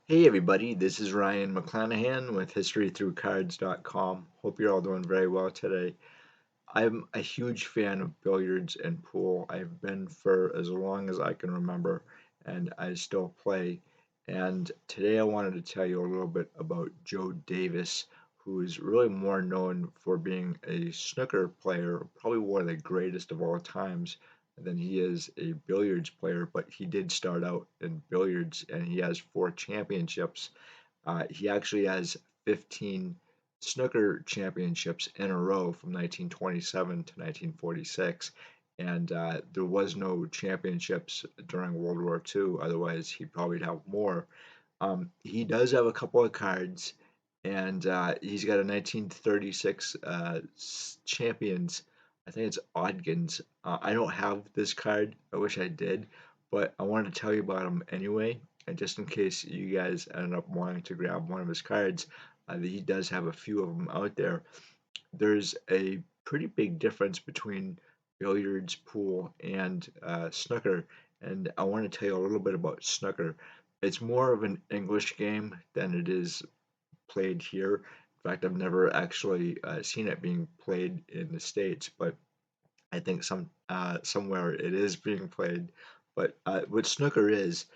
Hey everybody, this is Ryan McClanahan with HistoryThroughCards.com. Hope you're all doing very well today. I'm a huge fan of billiards and pool. I've been for as long as I can remember, and I still play. And today I wanted to tell you a little bit about Joe Davis, who is really more known for being a snooker player, probably one of the greatest of all times, than he is a billiards player. But he did start out in billiards, and he has 4 championships. He actually has 15 snooker championships in a row from 1927 to 1946. And there was no championships during World War II. Otherwise, he'd probably have more. He does have a couple of cards, and he's got a 1936 champions. I think it's Odgins. I don't have this card. I wish I did, but I wanted to tell you about him anyway. And just in case you guys end up wanting to grab one of his cards, he does have a few of them out there. There's a pretty big difference between billiards, pool, and snooker, and I want to tell you a little bit about snooker. It's more of an English game than it is played here. In fact, I've never actually seen it being played in the States, but I think somewhere it is being played. But what snooker is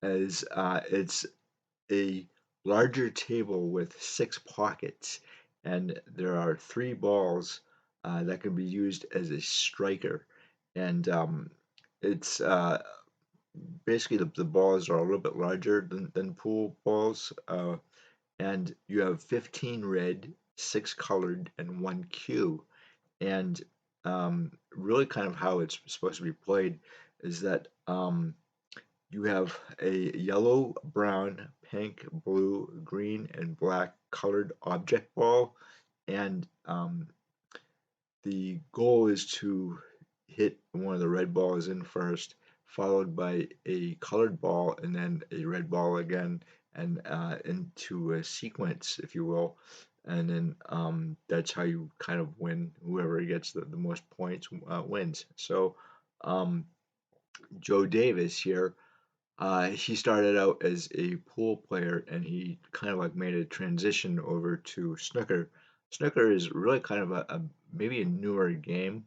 it's a larger table with 6 pockets, and there are 3 balls that can be used as a striker. And it's basically the balls are a little bit larger than pool balls, and you have 15 red, 6 colored, and 1 cue. And really, kind of how it's supposed to be played is that you have a yellow, brown, pink, blue, green, and black colored object ball, and the goal is to hit one of the red balls in first, followed by a colored ball, and then a red ball again, and into a sequence, if you will. And then that's how you kind of win. Whoever gets the most points wins. So um, Joe Davis here, he started out as a pool player, and he kind of like made a transition over to snooker. Snooker is really kind of a maybe a newer game.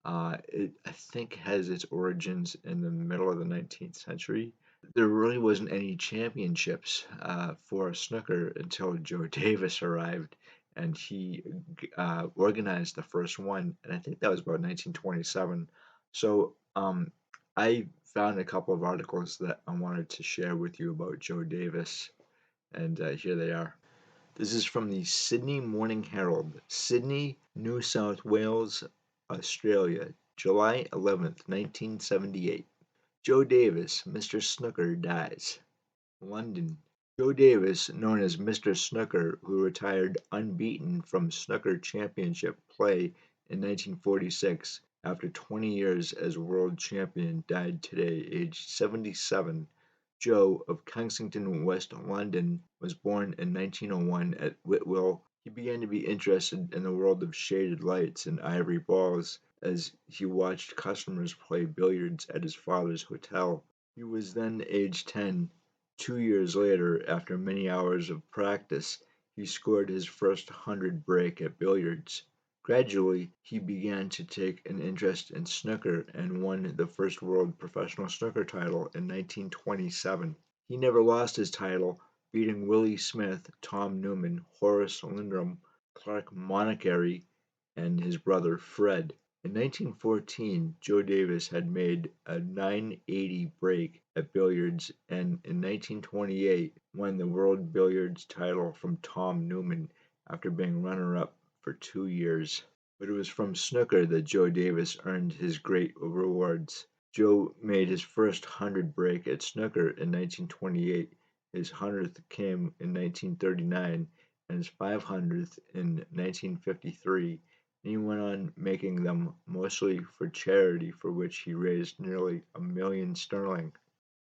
It I think has its origins in the middle of the 19th century. There really wasn't any championships for snooker until Joe Davis arrived, and he organized the first one, and I think that was about 1927. So I found a couple of articles that I wanted to share with you about Joe Davis, and here they are. This is from the Sydney Morning Herald, Sydney, New South Wales, Australia, July 11th, 1978. Joe Davis, Mr. Snooker, dies. London. Joe Davis, known as Mr. Snooker, who retired unbeaten from snooker championship play in 1946 after 20 years as world champion, died today, aged 77. Joe of Kensington, West London, was born in 1901 at Whitwell. He began to be interested in the world of shaded lights and ivory balls as he watched customers play billiards at his father's hotel. He was then age 10. 2 years later, after many hours of practice, he scored his first 100 break at billiards. Gradually, he began to take an interest in snooker and won the first world professional snooker title in 1927. He never lost his title, beating Willie Smith, Tom Newman, Horace Lindrum, Clark Monachery, and his brother Fred. In 1914, Joe Davis had made a 980 break at billiards, and in 1928 won the world billiards title from Tom Newman after being runner-up for 2 years. But it was from snooker that Joe Davis earned his great rewards. Joe made his first 100 break at snooker in 1928, his 100th came in 1939, and his 500th in 1953, and he went on making them mostly for charity, for which he raised nearly £1 million. The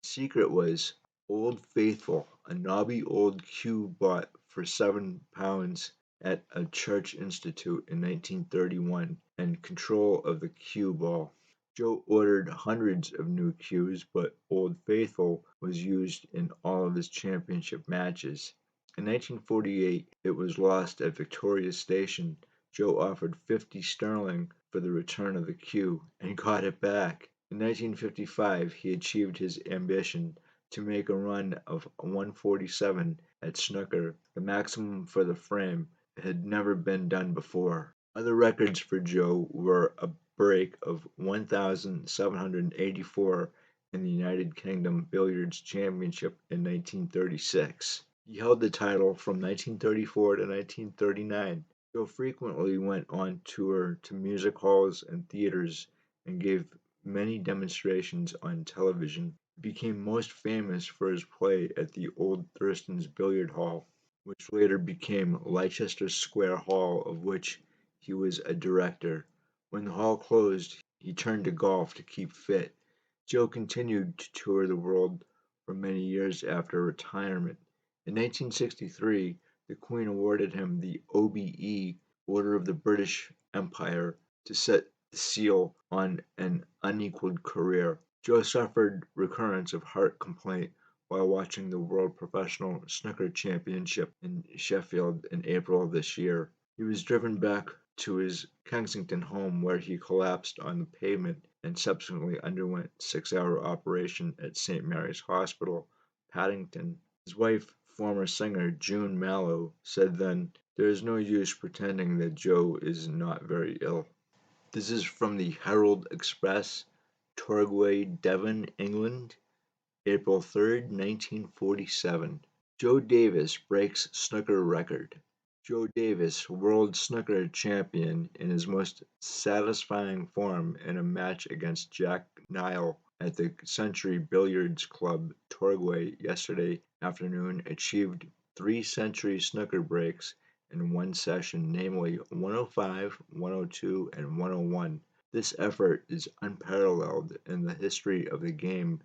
secret was Old Faithful, a knobby old cue bought for £7 at a church institute in 1931, and control of the cue ball. Joe ordered hundreds of new cues, but Old Faithful was used in all of his championship matches. In 1948, it was lost at Victoria Station. Joe offered 50 sterling for the return of the cue and got it back. In 1955, he achieved his ambition to make a run of 147 at snooker, the maximum for the frame. It had never been done before. Other records for Joe were a break of 1,784 in the United Kingdom Billiards Championship in 1936. He held the title from 1934 to 1939. Joe frequently went on tour to music halls and theaters and gave many demonstrations on television. He became most famous for his play at the Old Thurston's Billiard Hall, which later became Leicester Square Hall, of which he was a director. When the hall closed, he turned to golf to keep fit. Joe continued to tour the world for many years after retirement. In 1963, the Queen awarded him the OBE, Order of the British Empire, to set the seal on an unequaled career. Joe suffered recurrence of heart complaint while watching the World Professional Snooker Championship in Sheffield in April of this year. He was driven back to his Kensington home where he collapsed on the pavement and subsequently underwent 6-hour operation at St. Mary's Hospital, Paddington. His wife, former singer June Mallow, said then, "There is no use pretending that Joe is not very ill." This is from the Herald Express, Torquay, Devon, England, April 3rd, 1947. Joe Davis breaks snooker record. Joe Davis, world snooker champion in his most satisfying form in a match against Jack Nile at the Century Billiards Club, Torquay, yesterday afternoon, achieved 3 century snooker breaks in one session, namely 105, 102, and 101. This effort is unparalleled in the history of the game,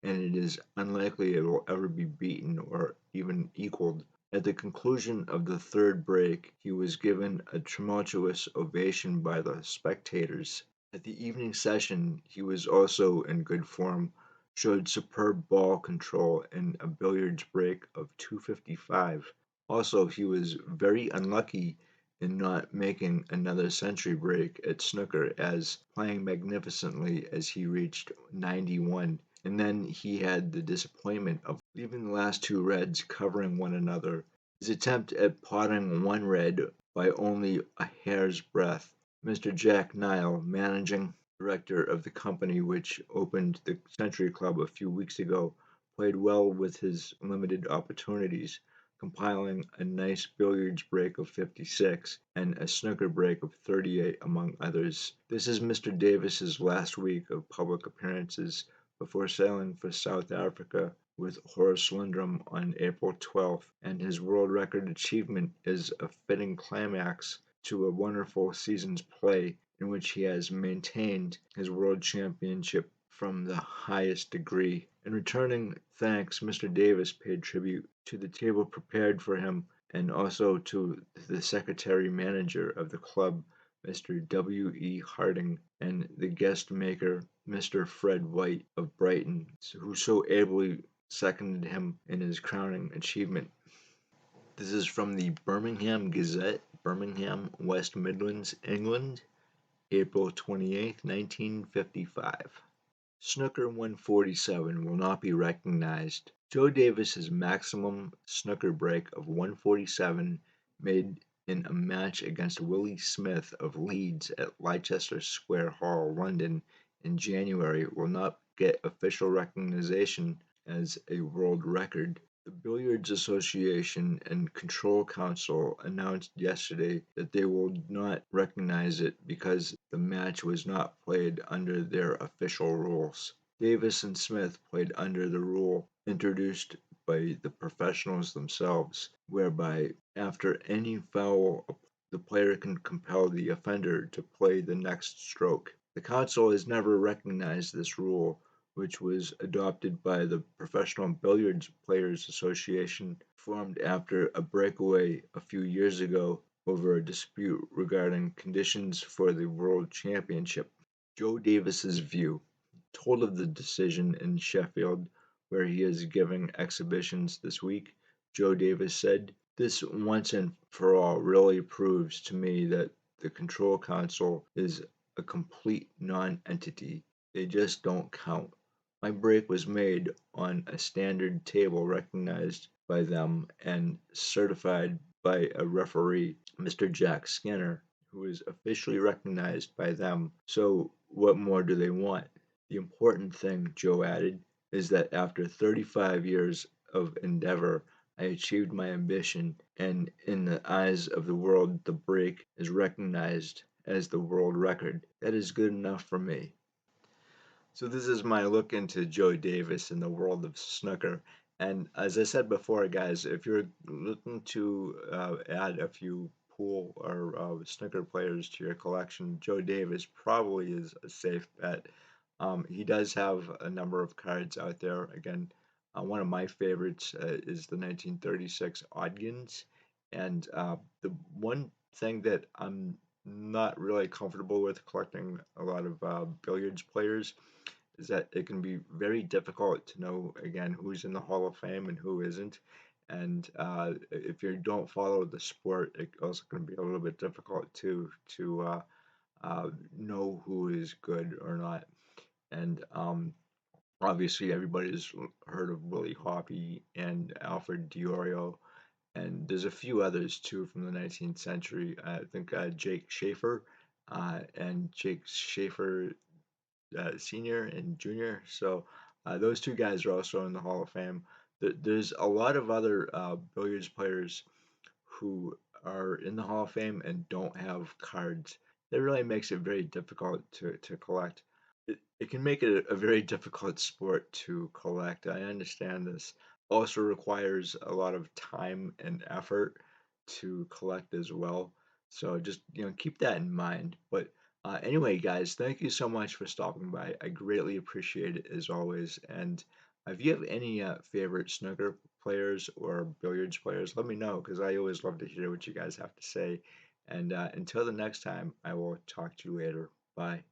and it is unlikely it will ever be beaten or even equaled. At the conclusion of the third break, he was given a tumultuous ovation by the spectators. At the evening session, he was also in good form, showed superb ball control in a billiards break of 255. Also, he was very unlucky in not making another century break at snooker, as playing magnificently as he reached 91, and then he had the disappointment of leaving the last 2 reds covering one another. His attempt at potting one red by only a hair's breadth. Mr. Jack Nile, managing director of the company which opened the Century Club a few weeks ago, played well with his limited opportunities, compiling a nice billiards break of 56 and a snooker break of 38 among others. This is Mr. Davis's last week of public appearances before sailing for South Africa with Horace Lindrum on April 12th, and his world record achievement is a fitting climax to a wonderful season's play in which he has maintained his world championship from the highest degree. In returning thanks, Mr. Davis paid tribute to the table prepared for him and also to the secretary manager of the club, Mr. W. E. Harding, and the guest maker, Mr. Fred White of Brighton, who so ably seconded him in his crowning achievement. This is from the Birmingham Gazette, Birmingham, West Midlands, England, April 28, 1955. Snooker 147 will not be recognized. Joe Davis's maximum snooker break of 147, made in a match against Willie Smith of Leeds at Leicester Square Hall, London, in January, will not get official recognition as a world record. The Billiards Association and Control Council announced yesterday that they will not recognize it because the match was not played under their official rules. Davis and Smith played under the rule introduced by the professionals themselves, whereby after any foul, the player can compel the offender to play the next stroke. The council has never recognized this rule, which was adopted by the Professional Billiards Players Association, formed after a breakaway a few years ago over a dispute regarding conditions for the World Championship. Joe Davis's view, told of the decision in Sheffield, where he is giving exhibitions this week. Joe Davis said, "This once and for all really proves to me that the control console is a complete non-entity. They just don't count. My break was made on a standard table recognized by them and certified by a referee, Mr. Jack Skinner, who is officially recognized by them. So what more do they want?" The important thing, Joe added, is that after 35 years of endeavor, I achieved my ambition, and in the eyes of the world, the break is recognized as the world record. That is good enough for me. So this is my look into Joe Davis in the world of snooker. And as I said before, guys, if you're looking to add a few pool or snooker players to your collection, Joe Davis probably is a safe bet. He does have a number of cards out there. Again, one of my favorites is the 1936 Odgins. And the one thing that I'm not really comfortable with collecting a lot of billiards players is that it can be very difficult to know again who's in the Hall of Fame and who isn't. And if you don't follow the sport, it also can be a little bit difficult to know who is good or not. And obviously, everybody's heard of Willie Hoppy and Alfred Diorio, and there's a few others too from the 19th century. I think Jake Schaefer and Jake Schaefer Senior and Junior. So those two guys are also in the Hall of Fame. There's a lot of other billiards players who are in the Hall of Fame and don't have cards. That really makes it very difficult to collect. It can make it a very difficult sport to collect. I understand this. Also requires a lot of time and effort to collect as well. So just keep that in mind. But anyway, guys, thank you so much for stopping by. I greatly appreciate it as always. And if you have any favorite snooker players or billiards players, let me know because I always love to hear what you guys have to say. And until the next time, I will talk to you later. Bye.